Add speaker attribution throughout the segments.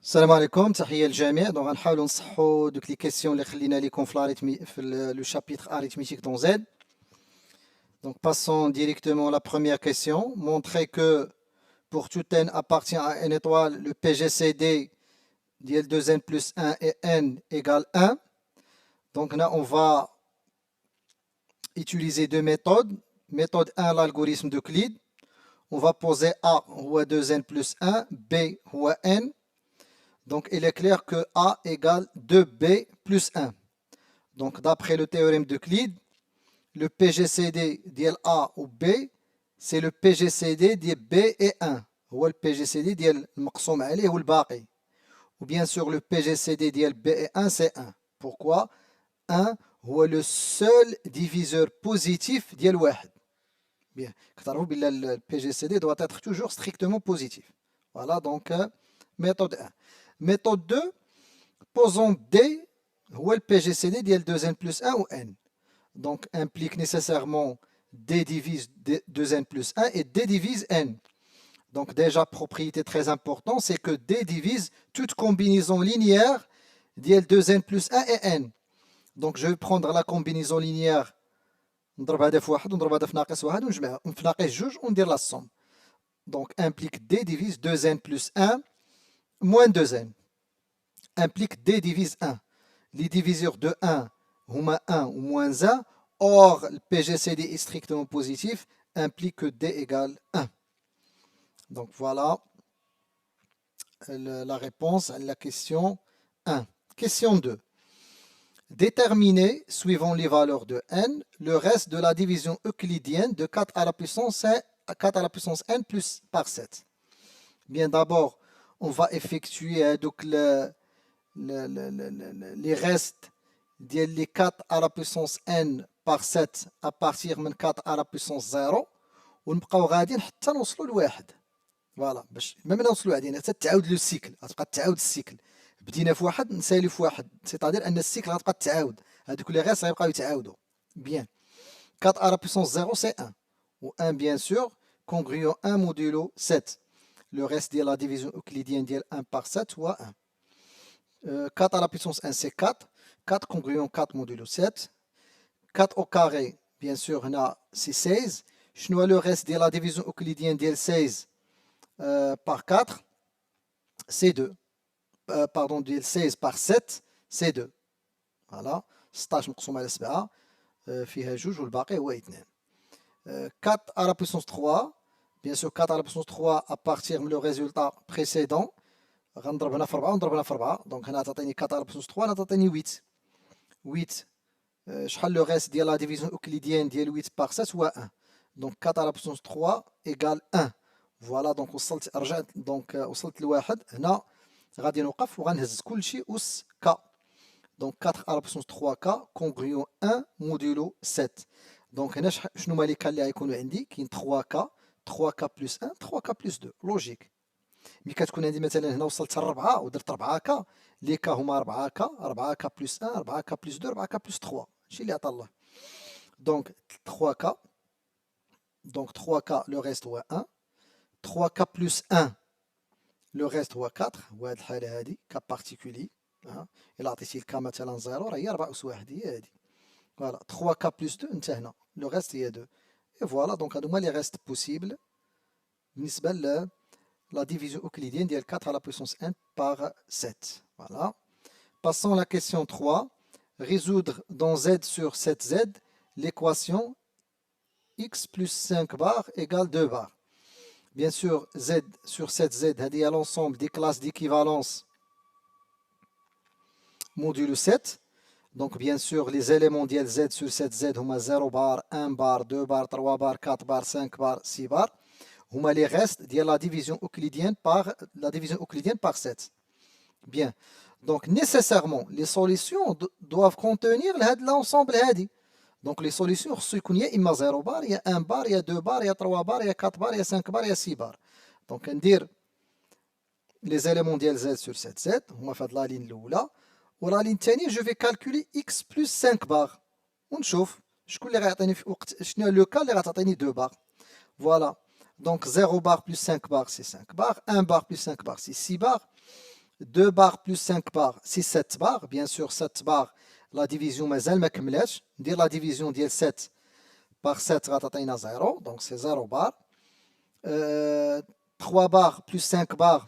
Speaker 1: السلام عليكم تحية للجميع. دونك غنحاولوا نصحوا دوك لي كيسيون اللي خلينا ليكم في لو شابيتر arithmétique dans Z. Donc passons directement à la première question. Montrer que pour tout n appartient à n étoile, le PGCD d'IL 2n plus 1 et n égale 1. Donc là, on va utiliser deux méthodes. Méthode 1, l'algorithme d'Euclide. On va poser A ou 2n plus 1, B ou n. Donc, il est clair que A égale 2B plus 1. Donc, d'après le théorème d'Euclide, le PGCD d'IL A ou B, c'est le PGCD d'IL B et 1. Ou le PGCD d'IL المقسوم عليه والباقي. Ou bien sûr, le PGCD d'IL B et 1, c'est 1. Pourquoi 1 هو le seul diviseur positif d'IL 1. Bien. Le PGCD doit être toujours strictement positif. Voilà, donc, méthode 1. Méthode 2, posons D, où est le PGCD d'IL 2n plus 1 ou n. Donc, implique nécessairement D divise 2n plus 1 et D divise n. Donc, déjà, propriété très importante, c'est que D divise toute combinaison linéaire d'IL 2n plus 1 et n. Donc, je vais prendre la combinaison linéaire, نضرب هذا في واحد ونضرب هذا في ناقص واحد ونجمعها في ناقص جوج وندير la somme. Donc, implique D divise 2n plus 1 moins 2n. Implique D divise 1. Les diviseurs de 1, huma 1 ou moins 1. Or, le PGCD est strictement positif, implique que D égale 1. Donc voilà la réponse à la question 1. Question 2. Déterminer, suivant les valeurs de n, le reste de la division euclidienne de 4 à la puissance n plus par 7. Bien, d'abord, on va effectuer donc les restes des 4 à la puissance n par 7 à partir de 4 à la puissance 0 ونبقاو غاديين حتى نوصلوا لواحد. فوالا باش ميم نوصلوا غاديين حتى تعاود لو سيكل، غتبقى تعاود السيكل. بدينا في واحد نسالي في واحد، سيتادير ان السيكل غتبقى تعاود، هذوك لي غيس غيبقاو يتعاودوا. بيان 4 à la puissance 0 c'est 1 ou 1 bien sûr congruent 1 modulo 7. Le reste de la division euclidienne de 1 par 7 ou 1. 4 à la puissance 1 c'est 4. 4 congruent 4 modulo 7. 4 au carré, bien sûr, c'est 16. Je le reste de la division euclidienne de 16 par 4, c'est 2. Pardon, de 16 par 7, c'est 2. Voilà. 16 مقسوم على 7 فيها جوج والباقي هو 2. 4 à la puissance 3. Bien sûr, 4 à la puissance 3 à partir du résultat précédent. غنضرب هنا في 4 ونضرب هنا في 4. Donc هنا تعطيني 4 à la puissance 3 هنا تعطيني 8. 8 شحال le reste de la division euclidienne ديال 8 par 7 هو 1. Donc 4 à la puissance 3 égale 1. Voilà, donc وصلت رجعت donc وصلت لواحد. هنا غادي نوقف وغنهز كلشي أس k. Donc 4 à la puissance 3k congruent 1 modulo 7. Donc هنا شنو هما لي كان اللي غيكونوا عندي؟ كاين 3k 3k plus 1 3k plus 2 لوجيك. ملي كتكون عندي مثلا هنا وصلت ل 4 ودرت 4k لي ك هما 4k 4k plus 1 4k plus 2 4k plus 3 هادشي اللي عطا الله. Donc 3k donc 3k le reste هو 1 3k plus 1 le reste هو 4 وهاد الحالة هادي كا بارتيكولي. إلا عطيتي الك مثلا 0 راه هي 4 أس 1 هي هادي. فوالا 3k plus 2 انت هنا لو ريست هي 2. Et voilà, donc هادو هما لي ريست بوسيبل بالنسبة ل la division euclidienne de 4 à la puissance n par 7. Voilà. Passons à la question 3. Résoudre dans Z sur 7Z l'équation x plus 5 bar égale 2 bar. Bien sûr, Z sur 7Z, c'est l'ensemble des classes d'équivalence modulo 7. Donc, bien sûr, les éléments de Z sur 7Z sont 0 bar, 1 bar, 2 bar, 3 bar, 4 bar, 5 bar, 6 bar. هما les restes de la division euclidienne par 7. Bien. Donc, nécessairement, les solutions doivent contenir l'ensemble. Donc, les solutions, il y a 0 bar, il y a 1 bar, il y a 2 bar, il y a 3 bar, il y a 4 bar, il y a 5 bar, il y a 6 bar. Donc, on dit les éléments de Z sur 7Z, on va faire la ligne l'oula. Ou la ligne الثانية, je vais calculer x plus 5 bar. ونشوف شكون اللي غيعطيني في وقت شنو لو كا اللي غتعطيني 2 bar. Voilà. Donc 0 bar plus 5 bar, c'est 5 bar. 1 bar plus 5 bar, c'est 6 bar. 2 bars plus 5 bars, c'est 7 bars. Bien sûr, 7 bars, la division مازال ما كملاتش. ندير la division ديال 7 par 7 غتعطينا 0, donc c'est 0 bar. 3 bars plus 5 bars,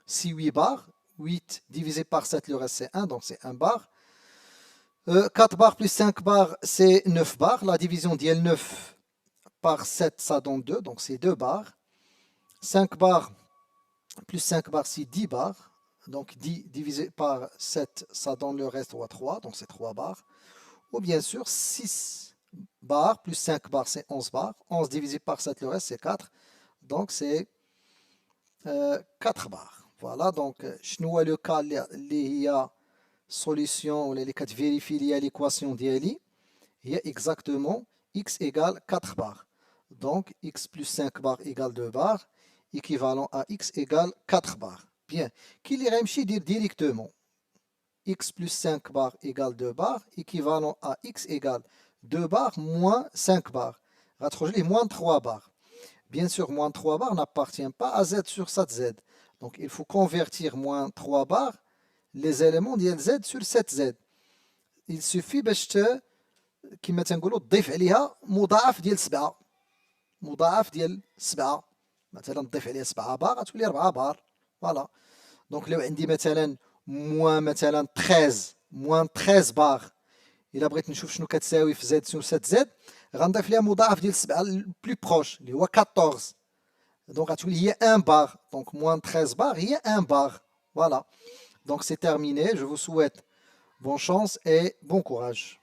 Speaker 1: c'est 8 bars. 8 divisé par 7, le reste c'est 1, donc c'est 1 bar. 4 bars plus 5 bars, c'est 9 bars. La division d'IL 9 par 7, ça donne 2, donc c'est 2 bars. 5 bars plus 5 bars, c'est 10 bars. Donc 10 divisé par 7, ça donne le reste à 3, donc c'est 3 bars. Ou bien sûr, 6 bars plus 5 bars, c'est 11 bars. 11 divisé par 7, le reste c'est 4. Donc c'est 4 bars. Voilà, donc شنو هو لو كا اللي هي solution ولا اللي كتفيريفي ليا ليكواسيون ديالي هي exactement x égale 4 bars. Donc x plus 5 bars égale 2 bars, équivalent à x égale 4 bars. Bien, qui اللي غيمشي يدير directement x plus 5 bars égale 2 bars, équivalent à x égale 2 bars moins 5 bars. غتخرج ليه moins 3 bars. Bien sûr, moins 3 bars n'appartient pas à z sur cette z. Donc il faut convertir moins 3 bars les éléments ديال z sur cette z. Il suffit باش كما تنقولوا تضيف عليها مضاعف ديال 7. مضاعف ديال 7. مثلا تضيف عليها 7 بار غتولي 4 بار. فوالا. دونك لو عندي مثلا موان مثلا 13 موان 13 بار، الا بغيت نشوف شنو كتساوي في زد سور 7 زد غنضيف ليها مضاعف ديال 7 بلو بروش اللي هو 14. دونك غتولي هي 1 بار. دونك موان 13 بار هي 1 بار. فوالا. Donc c'est terminé, je vous souhaite bonne chance et bon courage.